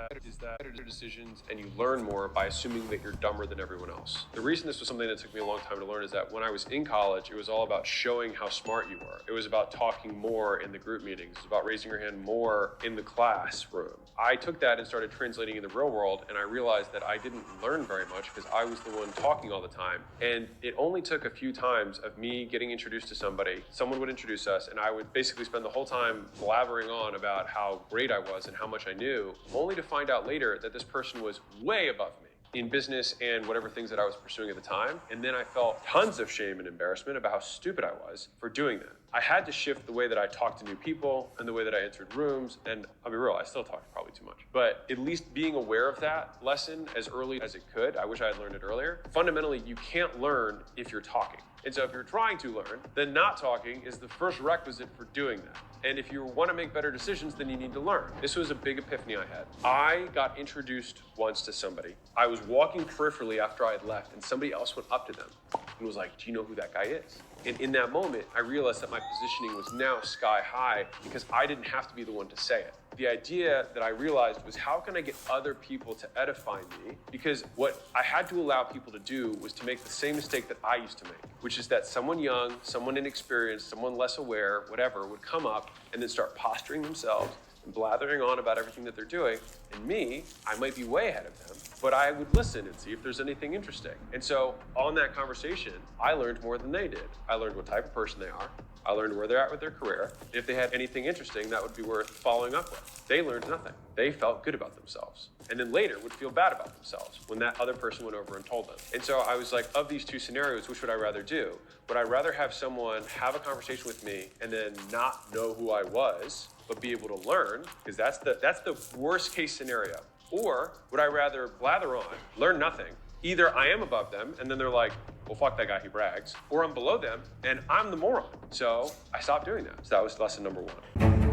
that better decisions and you learn more by assuming that you're dumber than everyone else. The reason this was something that took me a long time to learn is that when I was in college, it was all about showing how smart you were. It was about talking more in the group meetings. It was about raising your hand more in the classroom. I took that and started translating in the real world, and I realized that I didn't learn very much because I was the one talking all the time. And it only took a few times of me getting introduced to somebody. Someone would introduce us, and I would basically spend the whole time blabbering on about how great I was and how much I knew, only to find out later that this person was way above me in business and whatever things that I was pursuing at the time. And then I felt tons of shame and embarrassment about how stupid I was for doing that. I had to shift the way that I talked to new people and the way that I entered rooms. And I'll be real, I still talk probably too much. But at least being aware of that lesson as early as it could, I wish I had learned it earlier. Fundamentally, you can't learn if you're talking. And so if you're trying to learn, then not talking is the first requisite for doing that. And if you want to make better decisions, then you need to learn. This was a big epiphany I had. I got introduced once to somebody. I was walking peripherally after I had left, and somebody else went up to them and was like, "Do you know who that guy is?" And in that moment, I realized that my positioning was now sky high because I didn't have to be the one to say it. The idea that I realized was, how can I get other people to edify me? Because what I had to allow people to do was to make the same mistake that I used to make, which is that someone young, someone inexperienced, someone less aware, whatever, would come up and then start posturing themselves and blathering on about everything that they're doing. And me, I might be way ahead of them, but I would listen and see if there's anything interesting. And so on that conversation, I learned more than they did. I learned what type of person they are. I learned where they're at with their career. If they had anything interesting that would be worth following up with. They learned nothing. They felt good about themselves. And then later would feel bad about themselves when that other person went over and told them. And so I was like, of these two scenarios, which would I rather do? Would I rather have someone have a conversation with me and then not know who I was, but be able to learn? Because that's the worst case scenario. Or would I rather blather on, learn nothing? Either I am above them, and then they're like, well, fuck that guy, he brags. Or I'm below them, and I'm the moron. So I stopped doing that. So that was lesson number one.